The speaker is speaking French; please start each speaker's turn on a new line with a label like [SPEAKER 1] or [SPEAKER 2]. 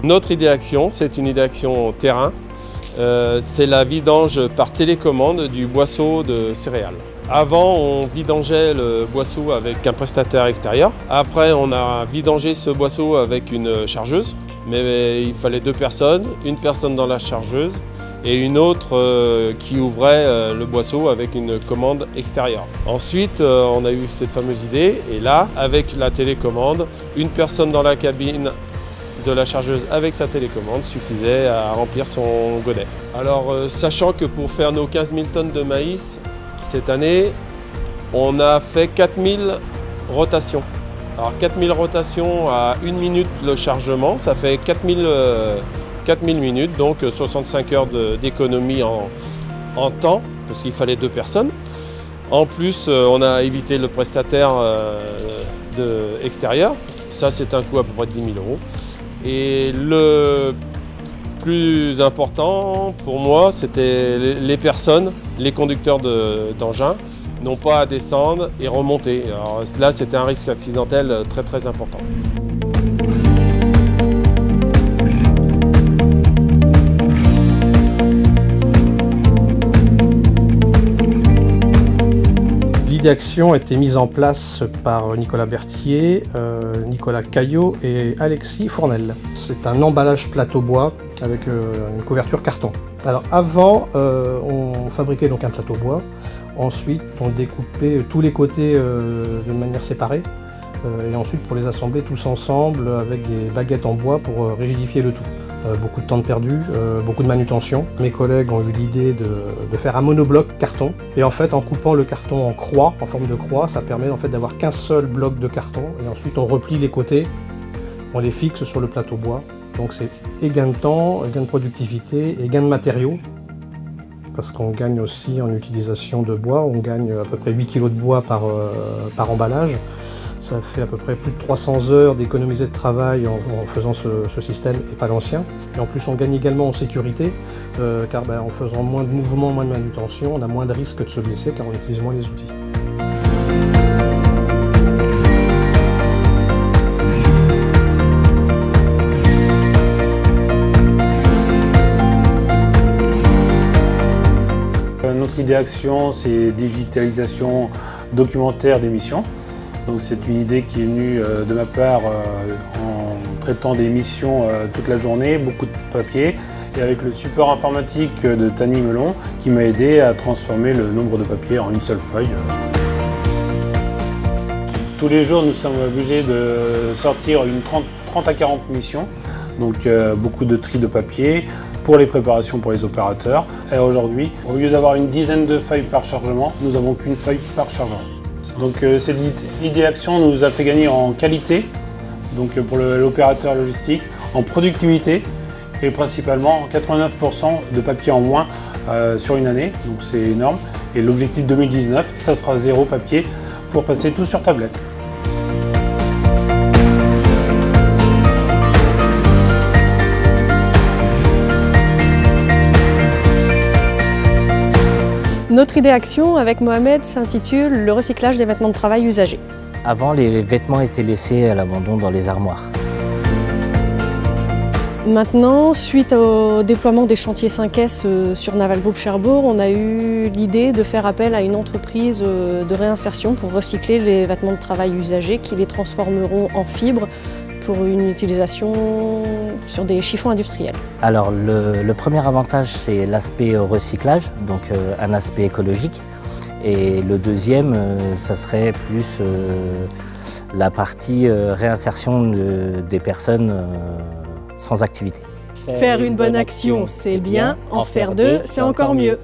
[SPEAKER 1] Notre idée action, c'est une idée action terrain. C'est la vidange par télécommande du boisseau de céréales. Avant, on vidangeait le boisseau avec un prestataire extérieur. Après, on a vidangé ce boisseau avec une chargeuse. Mais il fallait 2 personnes, une personne dans la chargeuse et une autre qui ouvrait le boisseau avec une commande extérieure. Ensuite, on a eu cette fameuse idée et là, avec la télécommande, une personne dans la cabine de la chargeuse avec sa télécommande suffisait à remplir son godet. Alors, sachant que pour faire nos 15 000 tonnes de maïs, cette année, on a fait 4000 rotations. Alors 4000 rotations à 1 minute le chargement, ça fait 4000 minutes, donc 65 heures d'économie en temps, parce qu'il fallait 2 personnes. En plus, on a évité le prestataire extérieur, ça c'est un coût à peu près de 10 000 €. Et le plus important pour moi, c'était les personnes, les conducteurs d'engins, n'ont pas à descendre et remonter. Alors là, c'était un risque accidentel très important.
[SPEAKER 2] L'idée action a été mise en place par Nicolas Berthier, Nicolas Caillot et Alexis Fournel. C'est un emballage plateau bois avec une couverture carton. Alors avant, on fabriquait donc un plateau bois. Ensuite, on découpait tous les côtés de manière séparée. Et ensuite, pour les assembler tous ensemble avec des baguettes en bois pour rigidifier le tout. Beaucoup de temps de perdu, beaucoup de manutention. Mes collègues ont eu l'idée de faire un monobloc carton. Et en fait, en coupant le carton en croix, en forme de croix, ça permet en fait d'avoir qu'un seul bloc de carton. Et ensuite, on replie les côtés, on les fixe sur le plateau bois. Donc c'est et gain de temps, gain de productivité et gain de matériaux. Parce qu'on gagne aussi en utilisation de bois, on gagne à peu près 8 kg de bois par emballage. Ça fait à peu près plus de 300 heures d'économiser de travail en faisant ce système et pas l'ancien. Et en plus on gagne également en sécurité, car en faisant moins de mouvements, moins de manutention, on a moins de risques de se blesser car on utilise moins les outils.
[SPEAKER 3] Notre idée action, c'est digitalisation documentaire des missions. Donc c'est une idée qui est venue de ma part en traitant des missions toute la journée, beaucoup de papier, et avec le support informatique de Tani Melon qui m'a aidé à transformer le nombre de papiers en une seule feuille. Tous les jours, nous sommes obligés de sortir une 30 à 40 missions, donc beaucoup de tri de papier pour les préparations pour les opérateurs. Et aujourd'hui, au lieu d'avoir une dizaine de feuilles par chargement, nous n'avons qu'une feuille par chargement. Donc cette idée action nous a fait gagner en qualité, donc pour l'opérateur logistique, en productivité et principalement 89% de papier en moins sur une année, donc c'est énorme. Et l'objectif 2019, ça sera 0 papier pour passer tout sur tablette.
[SPEAKER 4] Notre idée action avec Mohamed s'intitule « Le recyclage des vêtements de travail usagés ».
[SPEAKER 5] Avant, les vêtements étaient laissés à l'abandon dans les armoires.
[SPEAKER 4] Maintenant, suite au déploiement des chantiers 5S sur Naval Group Cherbourg, on a eu l'idée de faire appel à une entreprise de réinsertion pour recycler les vêtements de travail usagés qui les transformeront en fibres pour une utilisation sur des chiffons industriels.
[SPEAKER 5] Alors le premier avantage, c'est l'aspect recyclage, donc un aspect écologique. Et le deuxième, ça serait plus la partie réinsertion des personnes sans activité.
[SPEAKER 4] Faire une bonne action, c'est bien, en faire deux, c'est encore mieux.